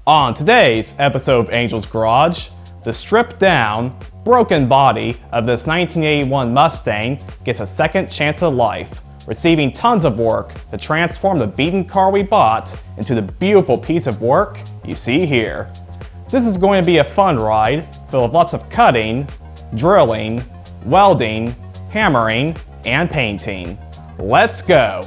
On today's episode of Angel's Garage, the stripped down, broken body of this 1981 Mustang gets a second chance at life, receiving tons of work to transform the beaten car we bought into the beautiful piece of work you see here. This is going to be a fun ride, filled with lots of cutting, drilling, welding, hammering, and painting. Let's go!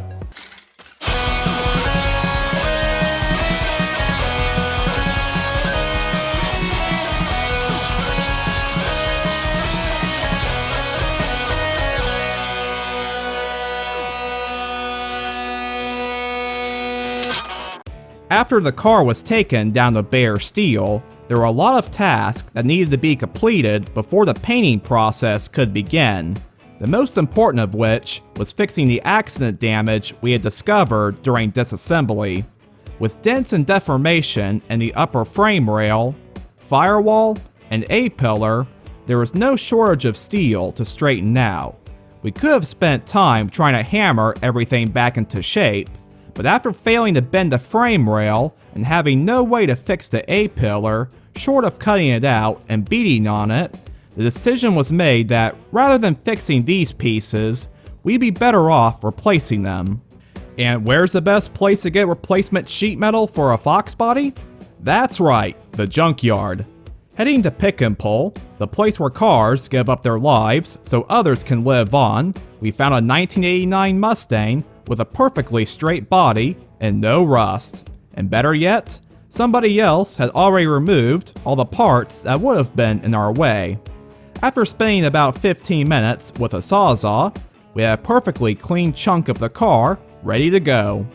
After the car was taken down to bare steel, there were a lot of tasks that needed to be completed before the painting process could begin. The most important of which was fixing the accident damage we had discovered during disassembly. With dents and deformation in the upper frame rail, firewall, and A-pillar, there was no shortage of steel to straighten out. We could have spent time trying to hammer everything back into shape, but after failing to bend the frame rail and having no way to fix the A-pillar, short of cutting it out and beating on it, the decision was made that rather than fixing these pieces, we'd be better off replacing them. And where's the best place to get replacement sheet metal for a Fox body? That's right, the junkyard. Heading to Pick and Pull, the place where cars give up their lives so others can live on, we found a 1989 Mustang with a perfectly straight body and no rust. And better yet, somebody else had already removed all the parts that would have been in our way. After spending about 15 minutes with a sawzall, we had a perfectly clean chunk of the car ready to go.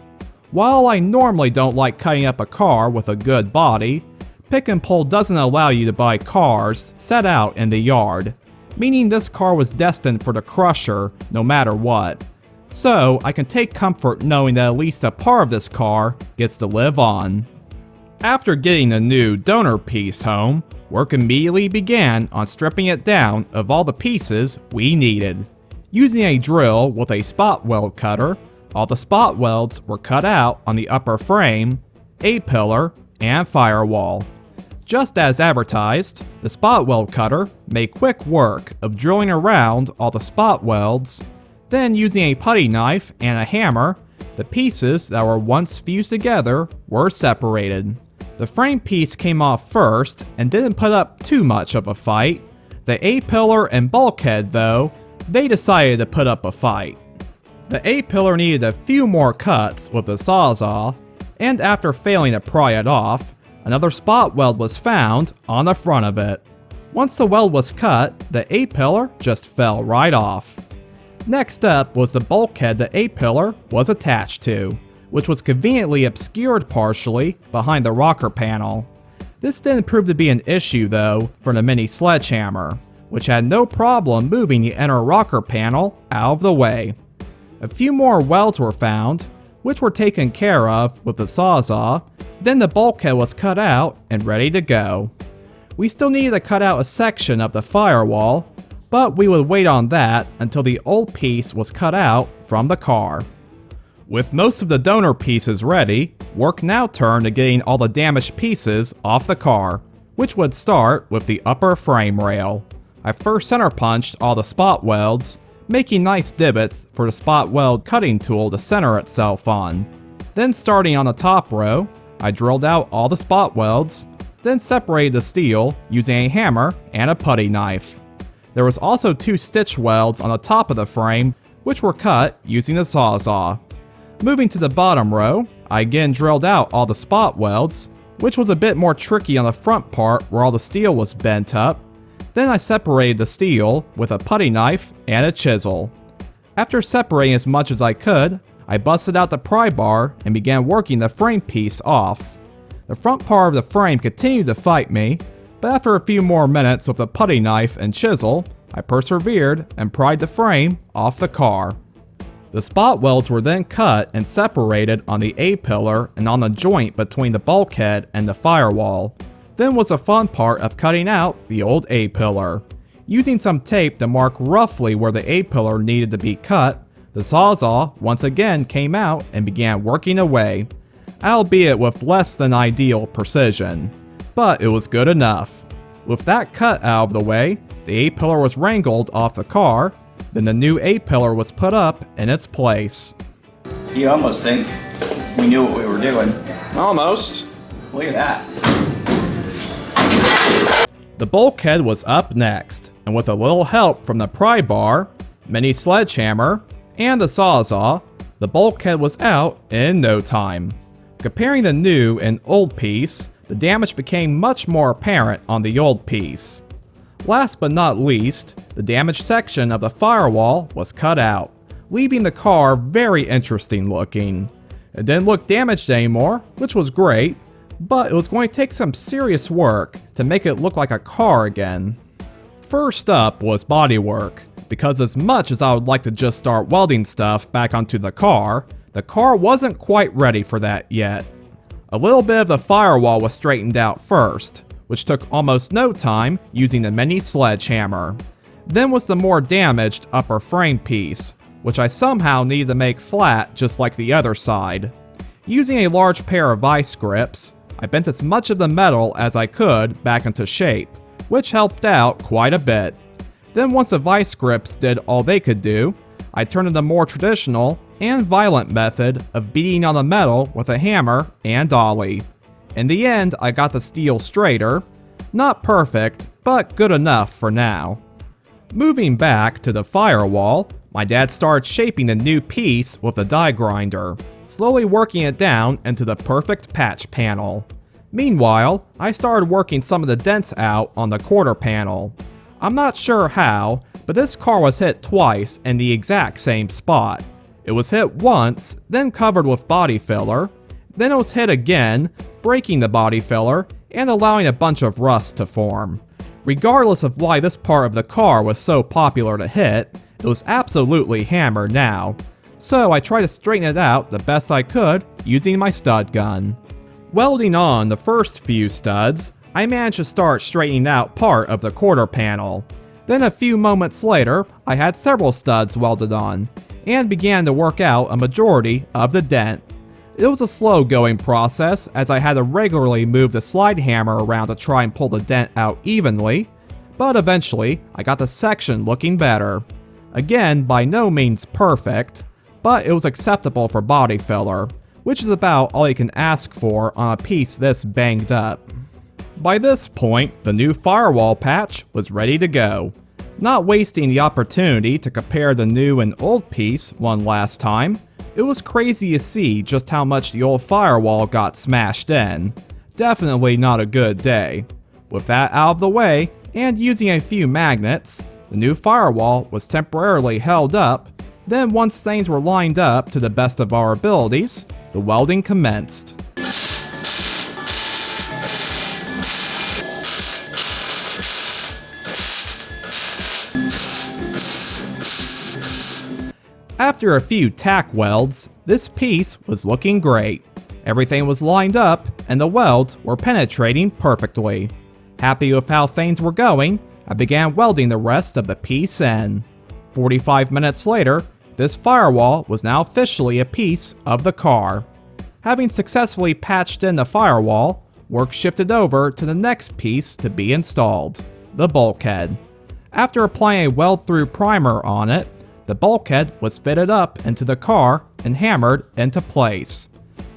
While I normally don't like cutting up a car with a good body, Pick and Pull doesn't allow you to buy cars set out in the yard, meaning this car was destined for the crusher no matter what. So I can take comfort knowing that at least a part of this car gets to live on. After getting the new donor piece home, work immediately began on stripping it down of all the pieces we needed. Using a drill with a spot weld cutter, all the spot welds were cut out on the upper frame, A-pillar, and firewall. Just as advertised, the spot weld cutter made quick work of drilling around all the spot welds. Then using a putty knife and a hammer, the pieces that were once fused together were separated. The frame piece came off first and didn't put up too much of a fight. The A-pillar and bulkhead though, they decided to put up a fight. The A-pillar needed a few more cuts with the sawzall, and after failing to pry it off, another spot weld was found on the front of it. Once the weld was cut, the A-pillar just fell right off. Next up was the bulkhead the A-pillar was attached to, which was conveniently obscured partially behind the rocker panel. This didn't prove to be an issue though for the mini sledgehammer, which had no problem moving the inner rocker panel out of the way. A few more welds were found, which were taken care of with the sawzall, then the bulkhead was cut out and ready to go. We still needed to cut out a section of the firewall, but we would wait on that until the old piece was cut out from the car. With most of the donor pieces ready, work now turned to getting all the damaged pieces off the car, which would start with the upper frame rail. I first center punched all the spot welds, making nice divots for the spot weld cutting tool to center itself on. Then starting on the top row, I drilled out all the spot welds, then separated the steel using a hammer and a putty knife. There was also 2 stitch welds on the top of the frame, which were cut using the sawzall. Moving to the bottom row, I again drilled out all the spot welds, which was a bit more tricky on the front part where all the steel was bent up. Then I separated the steel with a putty knife and a chisel. After separating as much as I could, I busted out the pry bar and began working the frame piece off. The front part of the frame continued to fight me, but after a few more minutes with the putty knife and chisel, I persevered and pried the frame off the car. The spot welds were then cut and separated on the A-pillar and on the joint between the bulkhead and the firewall. Then was the fun part of cutting out the old A-pillar. Using some tape to mark roughly where the A-pillar needed to be cut, the sawzall once again came out and began working away. albeit with less than ideal precision. But it was good enough. With that cut out of the way, the A-pillar was wrangled off the car, then the new A-pillar was put up in its place. You almost think we knew what we were doing. Almost. Look at that. The bulkhead was up next, and with a little help from the pry bar, mini sledgehammer, and the sawzall, the bulkhead was out in no time. Comparing the new and old piece, the damage became much more apparent on the old piece. Last but not least, the damaged section of the firewall was cut out, leaving the car very interesting looking. It didn't look damaged anymore, which was great, but it was going to take some serious work to make it look like a car again. First up was bodywork, because as much as I would like to just start welding stuff back onto the car wasn't quite ready for that yet. A little bit of the firewall was straightened out first, which took almost no time using the mini sledgehammer. Then was the more damaged upper frame piece, which I somehow needed to make flat just like the other side. Using a large pair of vice grips, I bent as much of the metal as I could back into shape, which helped out quite a bit. Then once the vice grips did all they could do, I turned to the more traditional and violent method of beating on the metal with a hammer and dolly. In the end, I got the steel straighter. Not perfect, but good enough for now. Moving back to the firewall, my dad started shaping the new piece with a die grinder, slowly working it down into the perfect patch panel. Meanwhile, I started working some of the dents out on the quarter panel. I'm not sure how, but this car was hit twice in the exact same spot. It was hit once, then covered with body filler, then it was hit again, breaking the body filler and allowing a bunch of rust to form. Regardless of why this part of the car was so popular to hit, it was absolutely hammered now. So I tried to straighten it out the best I could using my stud gun. Welding on the first few studs, I managed to start straightening out part of the quarter panel. Then a few moments later, I had several studs welded on, and began to work out a majority of the dent. It was a slow going process as I had to regularly move the slide hammer around to try and pull the dent out evenly, but eventually I got the section looking better. Again, by no means perfect, but it was acceptable for body filler, which is about all you can ask for on a piece this banged up. By this point, the new firewall patch was ready to go. Not wasting the opportunity to compare the new and old piece one last time, it was crazy to see just how much the old firewall got smashed in. Definitely not a good day. With that out of the way, and using a few magnets, the new firewall was temporarily held up. Then once things were lined up to the best of our abilities, the welding commenced. After a few tack welds, this piece was looking great. Everything was lined up and the welds were penetrating perfectly. Happy with how things were going, I began welding the rest of the piece in. 45 minutes later, this firewall was now officially a piece of the car. Having successfully patched in the firewall, work shifted over to the next piece to be installed, the bulkhead. After applying a weld-through primer on it, the bulkhead was fitted up into the car and hammered into place.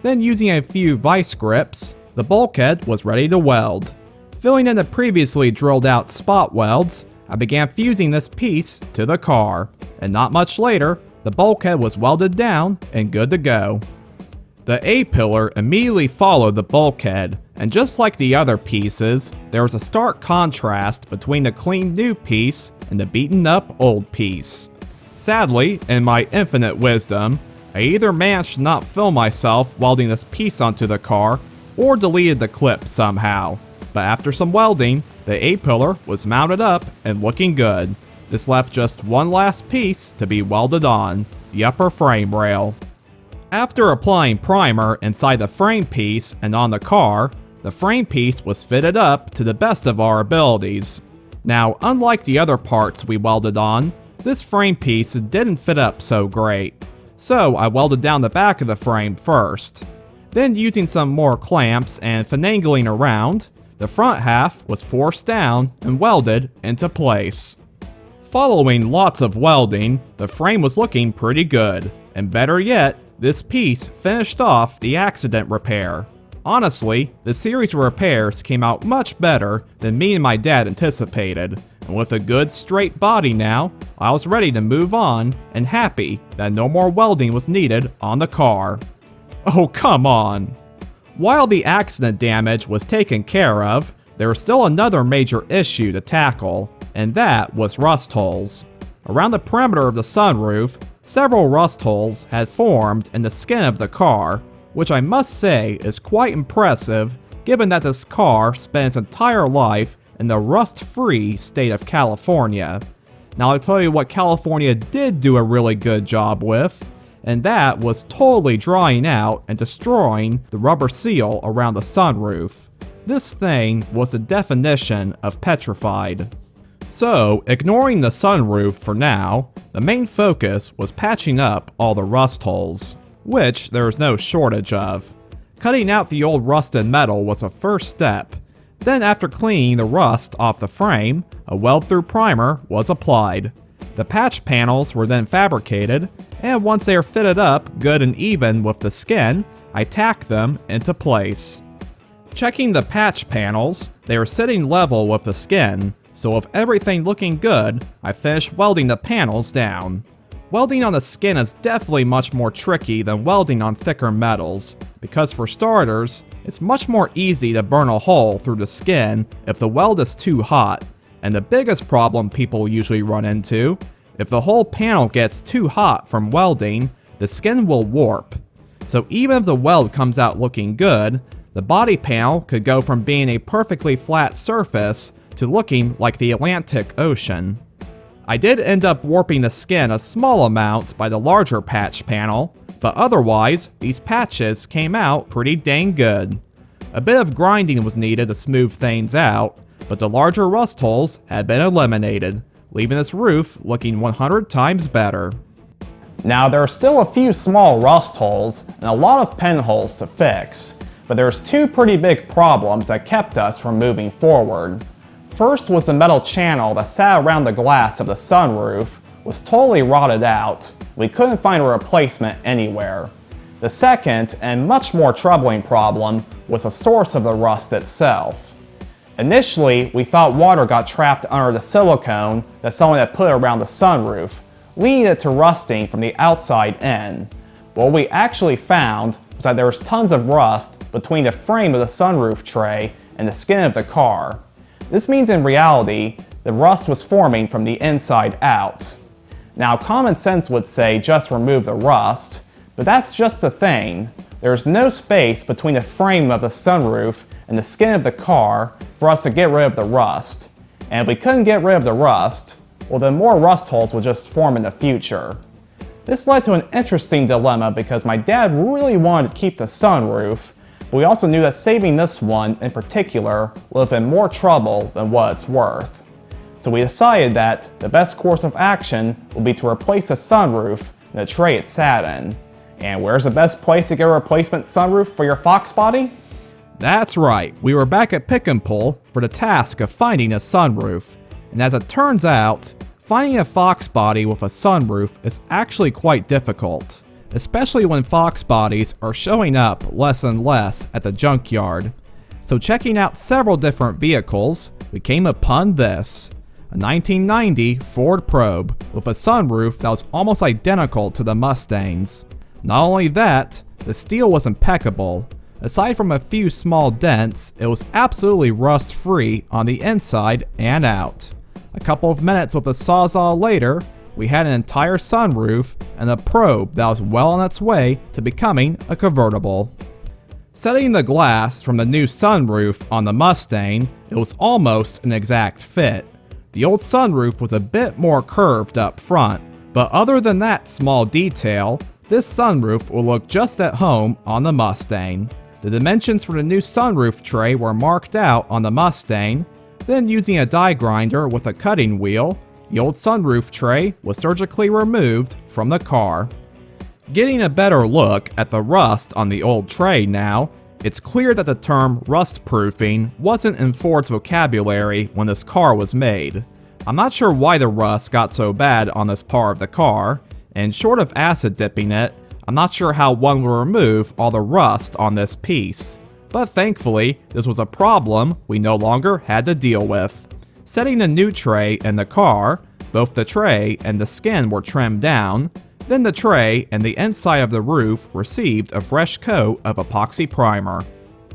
Then using a few vice grips, the bulkhead was ready to weld. Filling in the previously drilled out spot welds, I began fusing this piece to the car, and not much later, the bulkhead was welded down and good to go. The A-pillar immediately followed the bulkhead, and just like the other pieces, there was a stark contrast between the clean new piece and the beaten up old piece. Sadly, in my infinite wisdom, I either managed to not film myself welding this piece onto the car, or deleted the clip somehow. But after some welding, the A-pillar was mounted up and looking good. This left just one last piece to be welded on, the upper frame rail. After applying primer inside the frame piece and on the car, the frame piece was fitted up to the best of our abilities. Now, unlike the other parts we welded on, this frame piece didn't fit up so great. So I welded down the back of the frame first. Then using some more clamps and finagling around, the front half was forced down and welded into place. Following lots of welding, the frame was looking pretty good, and better yet, this piece finished off the accident repair. Honestly, the series of repairs came out much better than me and my dad anticipated, and with a good straight body now, I was ready to move on and happy that no more welding was needed on the car. Oh, come on! While the accident damage was taken care of, there was still another major issue to tackle, and that was rust holes. Around the perimeter of the sunroof, several rust holes had formed in the skin of the car, which I must say is quite impressive given that this car spent its entire life in the rust-free state of California. Now I'll tell you what California did do a really good job with, and that was totally drying out and destroying the rubber seal around the sunroof. This thing was the definition of petrified. So, ignoring the sunroof for now, the main focus was patching up all the rust holes, which there is no shortage of. Cutting out the old rusted metal was a first step. Then after cleaning the rust off the frame, a weld-through primer was applied. The patch panels were then fabricated, and once they are fitted up good and even with the skin, I tacked them into place. Checking the patch panels, they are sitting level with the skin, so with everything looking good, I finished welding the panels down. Welding on the skin is definitely much more tricky than welding on thicker metals, because for starters, it's much more easy to burn a hole through the skin if the weld is too hot, and the biggest problem people usually run into, if the whole panel gets too hot from welding, the skin will warp. So even if the weld comes out looking good, the body panel could go from being a perfectly flat surface to looking like the Atlantic Ocean. I did end up warping the skin a small amount by the larger patch panel, but otherwise, these patches came out pretty dang good. A bit of grinding was needed to smooth things out, but the larger rust holes had been eliminated, leaving this roof looking 100 times better. Now there are still a few small rust holes and a lot of pinholes to fix, but there's two pretty big problems that kept us from moving forward. First was the metal channel that sat around the glass of the sunroof was totally rotted out. We couldn't find a replacement anywhere. The second, and much more troubling problem, was the source of the rust itself. Initially, we thought water got trapped under the silicone that someone had put around the sunroof, leading it to rusting from the outside in. But what we actually found was that there was tons of rust between the frame of the sunroof tray and the skin of the car. This means in reality, the rust was forming from the inside out. Now common sense would say just remove the rust, but that's just the thing. There is no space between the frame of the sunroof and the skin of the car for us to get rid of the rust. And if we couldn't get rid of the rust, well then more rust holes would just form in the future. This led to an interesting dilemma because my dad really wanted to keep the sunroof, but we also knew that saving this one in particular would have been more trouble than what it's worth. So we decided that the best course of action would be to replace the sunroof and the tray it sat in. And where's the best place to get a replacement sunroof for your Fox body? That's right, we were back at Pick and Pull for the task of finding a sunroof. And as it turns out, finding a Fox body with a sunroof is actually quite difficult, especially when Fox bodies are showing up less and less at the junkyard. So checking out several different vehicles, we came upon this. A 1990 Ford Probe with a sunroof that was almost identical to the Mustang's. Not only that, the steel was impeccable. Aside from a few small dents, it was absolutely rust-free on the inside and out. A couple of minutes with a Sawzall later, we had an entire sunroof and a Probe that was well on its way to becoming a convertible. Setting the glass from the new sunroof on the Mustang, it was almost an exact fit. The old sunroof was a bit more curved up front, but other than that small detail, this sunroof will look just at home on the Mustang. The dimensions for the new sunroof tray were marked out on the Mustang, then using a die grinder with a cutting wheel, the old sunroof tray was surgically removed from the car. Getting a better look at the rust on the old tray now, it's clear that the term rust proofing wasn't in Ford's vocabulary when this car was made. I'm not sure why the rust got so bad on this part of the car, and short of acid dipping it, I'm not sure how one would remove all the rust on this piece. But thankfully, this was a problem we no longer had to deal with. Setting the new tray in the car, both the tray and the skin were trimmed down, then the tray and the inside of the roof received a fresh coat of epoxy primer.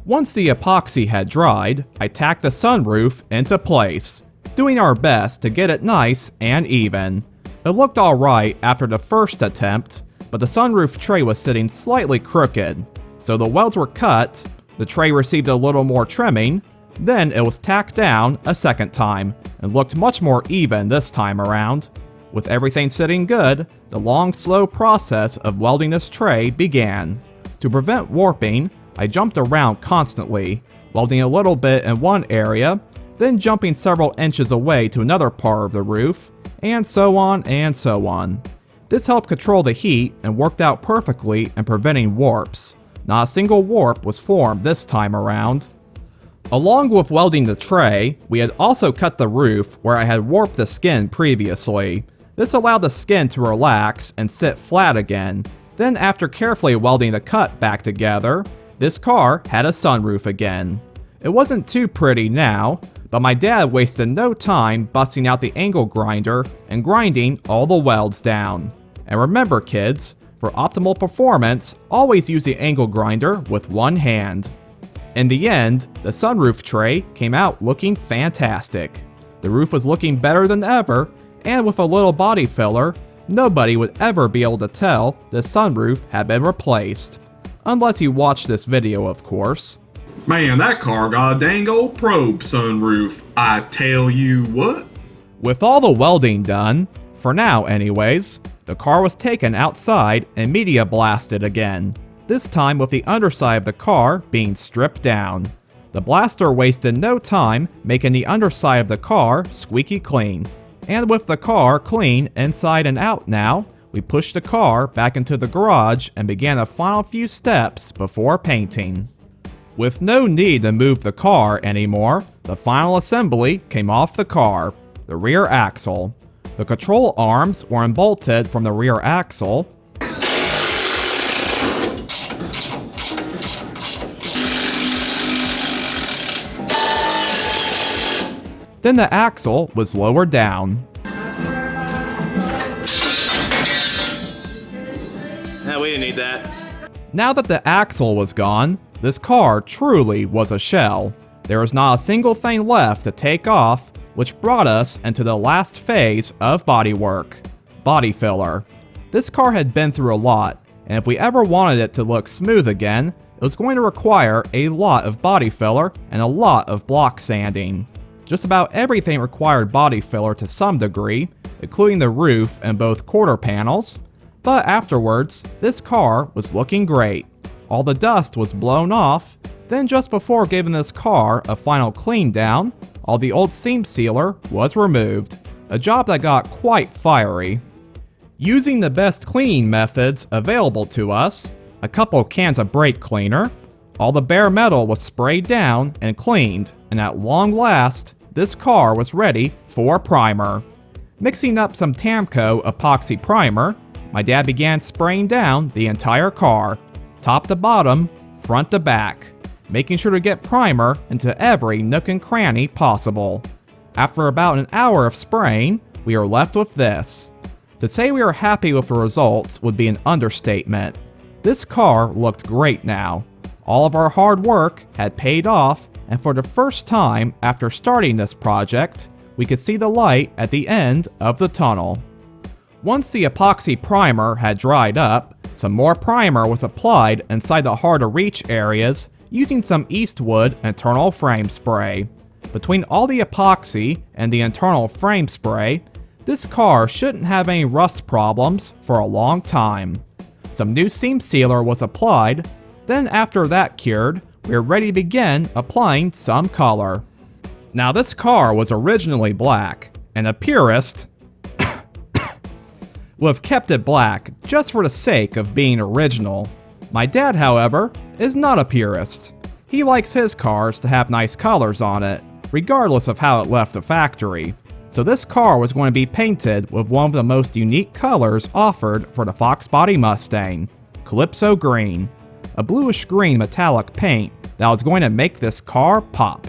Once the epoxy had dried, I tacked the sunroof into place, doing our best to get it nice and even. It looked alright after the first attempt, but the sunroof tray was sitting slightly crooked, so the welds were cut, the tray received a little more trimming, then it was tacked down a second time, and looked much more even this time around. With everything sitting good, the long, slow process of welding this tray began. To prevent warping, I jumped around constantly, welding a little bit in one area, then jumping several inches away to another part of the roof, and so on and so on. This helped control the heat and worked out perfectly in preventing warps. Not a single warp was formed this time around. Along with welding the tray, we had also cut the roof where I had warped the skin previously. This allowed the skin to relax and sit flat again. Then after carefully welding the cut back together, this car had a sunroof again. It wasn't too pretty now, but my dad wasted no time busting out the angle grinder and grinding all the welds down. And remember kids, for optimal performance, always use the angle grinder with one hand. In the end, the sunroof tray came out looking fantastic. The roof was looking better than ever, and with a little body filler, nobody would ever be able to tell the sunroof had been replaced. Unless you watch this video, of course. Man, that car got a dang old probe sunroof, I tell you what. With all the welding done, for now anyways, the car was taken outside and media blasted again, this time with the underside of the car being stripped down. The blaster wasted no time making the underside of the car squeaky clean, and with the car clean inside and out now, we pushed the car back into the garage and began the final few steps before painting. With no need to move the car anymore, the final assembly came off the car, the rear axle. The control arms were unbolted from the rear axle. Then the axle was lowered down. We didn't need that. Now that the axle was gone, this car truly was a shell. There was not a single thing left to take off, which brought us into the last phase of bodywork, body filler. This car had been through a lot, and if we ever wanted it to look smooth again, it was going to require a lot of body filler and a lot of block sanding. Just about everything required body filler to some degree, including the roof and both quarter panels, but afterwards, this car was looking great. All the dust was blown off, then just before giving this car a final clean down, all the old seam sealer was removed, a job that got quite fiery. Using the best cleaning methods available to us, a couple cans of brake cleaner, all the bare metal was sprayed down and cleaned, and at long last, this car was ready for primer. Mixing up some Tamco epoxy primer, my dad began spraying down the entire car, top to bottom, front to back, making sure to get primer into every nook and cranny possible. After about an hour of spraying, we are left with this. To say we are happy with the results would be an understatement. This car looked great now. All of our hard work had paid off, and for the first time after starting this project, we could see the light at the end of the tunnel. Once the epoxy primer had dried up, some more primer was applied inside the hard-to-reach areas using some Eastwood internal frame spray. Between all the epoxy and the internal frame spray, this car shouldn't have any rust problems for a long time. Some new seam sealer was applied, then after that cured, we were ready to begin applying some color. Now this car was originally black, and a purist would have kept it black just for the sake of being original. My dad, however, is not a purist. He likes his cars to have nice colors on it, regardless of how it left the factory. So this car was going to be painted with one of the most unique colors offered for the Fox Body Mustang, Calypso Green, a bluish green metallic paint that was going to make this car pop.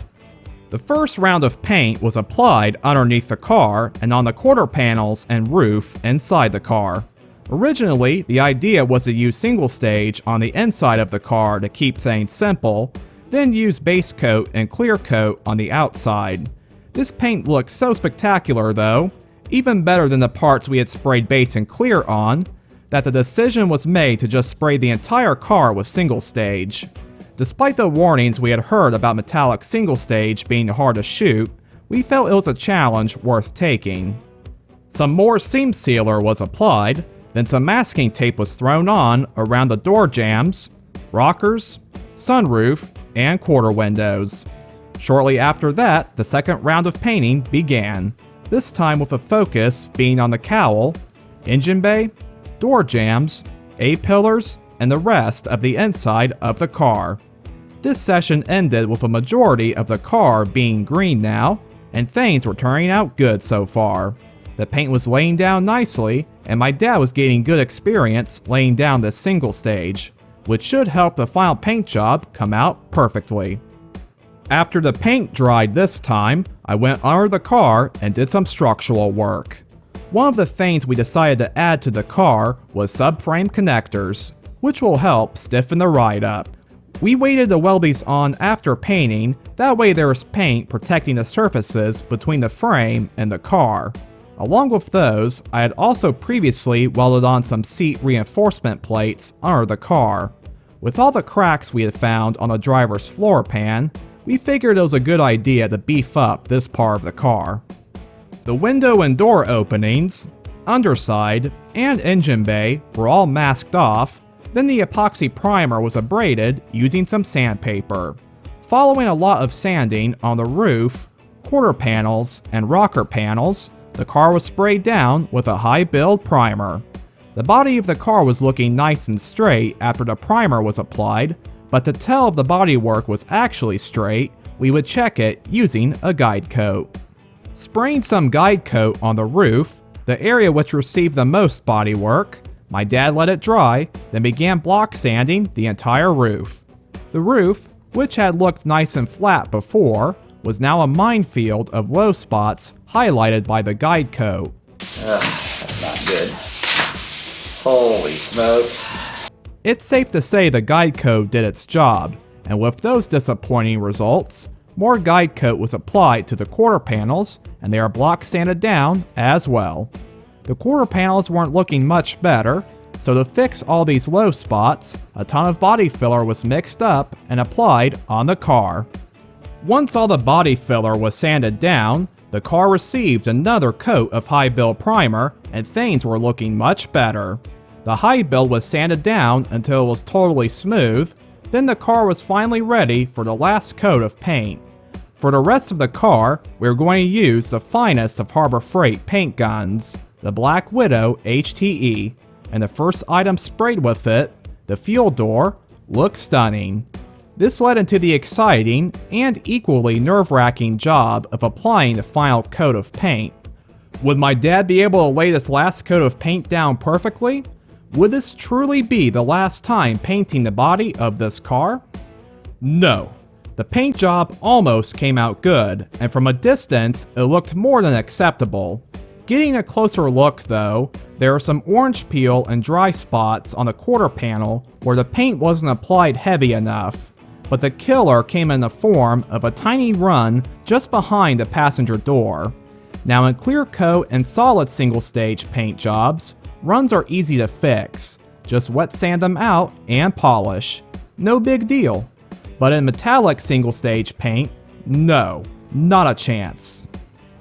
The first round of paint was applied underneath the car and on the quarter panels and roof inside the car. Originally, the idea was to use single stage on the inside of the car to keep things simple, then use base coat and clear coat on the outside. This paint looked so spectacular though, even better than the parts we had sprayed base and clear on, that the decision was made to just spray the entire car with single stage. Despite the warnings we had heard about metallic single stage being hard to shoot, we felt it was a challenge worth taking. Some more seam sealer was applied, then some masking tape was thrown on around the door jambs, rockers, sunroof, and quarter windows. Shortly after that, the second round of painting began, this time with a focus being on the cowl, engine bay, door jambs, A-pillars, and the rest of the inside of the car. This session ended with a majority of the car being green now, and things were turning out good so far. The paint was laying down nicely, and my dad was getting good experience laying down this single stage, which should help the final paint job come out perfectly. After the paint dried this time, I went under the car and did some structural work. One of the things we decided to add to the car was subframe connectors, which will help stiffen the ride up. We waited to weld these on after painting, that way there is paint protecting the surfaces between the frame and the car. Along with those, I had also previously welded on some seat reinforcement plates under the car. With all the cracks we had found on the driver's floor pan, we figured it was a good idea to beef up this part of the car. The window and door openings, underside, and engine bay were all masked off, then the epoxy primer was abraded using some sandpaper. Following a lot of sanding on the roof, quarter panels, and rocker panels, the car was sprayed down with a high build primer. The body of the car was looking nice and straight after the primer was applied, but to tell if the bodywork was actually straight, we would check it using a guide coat. Spraying some guide coat on the roof, the area which received the most bodywork, my dad let it dry, then began block sanding the entire roof. The roof, which had looked nice and flat before, was now a minefield of low spots highlighted by the guide coat. That's not good. Holy smokes. It's safe to say the guide coat did its job, and with those disappointing results, more guide coat was applied to the quarter panels, and they are block sanded down as well. The quarter panels weren't looking much better, so to fix all these low spots, a ton of body filler was mixed up and applied on the car. Once all the body filler was sanded down, the car received another coat of high build primer and things were looking much better. The high build was sanded down until it was totally smooth, then the car was finally ready for the last coat of paint. For the rest of the car, we are going to use the finest of Harbor Freight paint guns, the Black Widow HTE, and the first item sprayed with it, the fuel door, looks stunning. This led into the exciting and equally nerve-wracking job of applying the final coat of paint. Would my dad be able to lay this last coat of paint down perfectly? Would this truly be the last time painting the body of this car? No. The paint job almost came out good, and from a distance, it looked more than acceptable. Getting a closer look though, there are some orange peel and dry spots on the quarter panel where the paint wasn't applied heavy enough, but the killer came in the form of a tiny run just behind the passenger door. Now in clear coat and solid single stage paint jobs, runs are easy to fix. Just wet sand them out and polish. No big deal. But in metallic single stage paint, no, not a chance.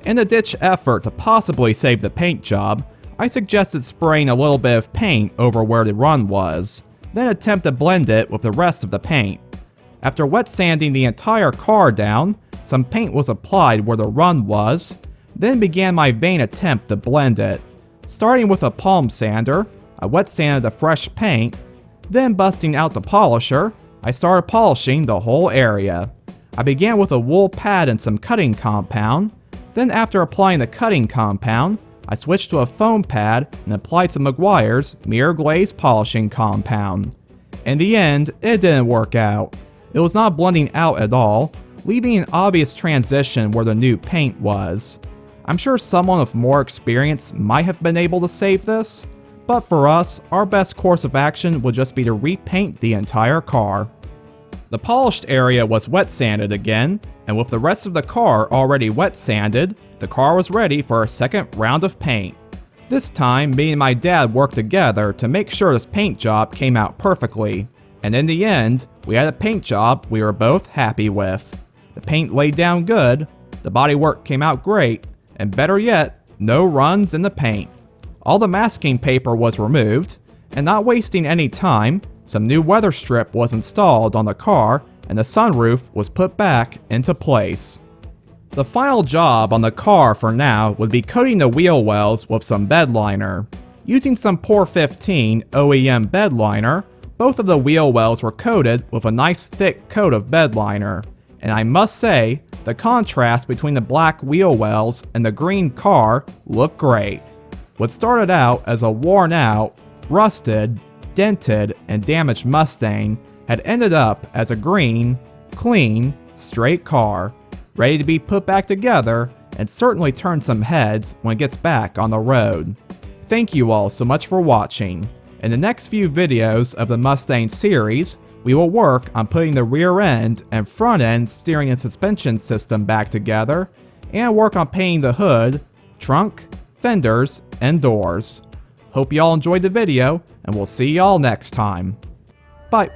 In a ditch effort to possibly save the paint job, I suggested spraying a little bit of paint over where the run was, then attempt to blend it with the rest of the paint. After wet sanding the entire car down, some paint was applied where the run was, then began my vain attempt to blend it. Starting with a palm sander, I wet sanded the fresh paint, then busting out the polisher, I started polishing the whole area. I began with a wool pad and some cutting compound, then after applying the cutting compound, I switched to a foam pad and applied some Meguiar's mirror glaze polishing compound. In the end, it didn't work out. It was not blending out at all, leaving an obvious transition where the new paint was. I'm sure someone with more experience might have been able to save this, but for us, our best course of action would just be to repaint the entire car. The polished area was wet sanded again, and with the rest of the car already wet sanded, the car was ready for a second round of paint. This time, me and my dad worked together to make sure this paint job came out perfectly, and in the end, we had a paint job we were both happy with. The paint laid down good, the bodywork came out great, and better yet, no runs in the paint. All the masking paper was removed, and not wasting any time, some new weather strip was installed on the car and the sunroof was put back into place. The final job on the car for now would be coating the wheel wells with some bed liner. Using some Pour 15 OEM bed liner, both of the wheel wells were coated with a nice thick coat of bed liner, and I must say, the contrast between the black wheel wells and the green car looked great. What started out as a worn out, rusted, dented, and damaged Mustang had ended up as a green, clean, straight car, ready to be put back together and certainly turn some heads when it gets back on the road. Thank you all so much for watching. In the next few videos of the Mustang series, we will work on putting the rear end and front end steering and suspension system back together, and work on painting the hood, trunk, fenders, and doors. Hope y'all enjoyed the video, and we'll see y'all next time. Bye.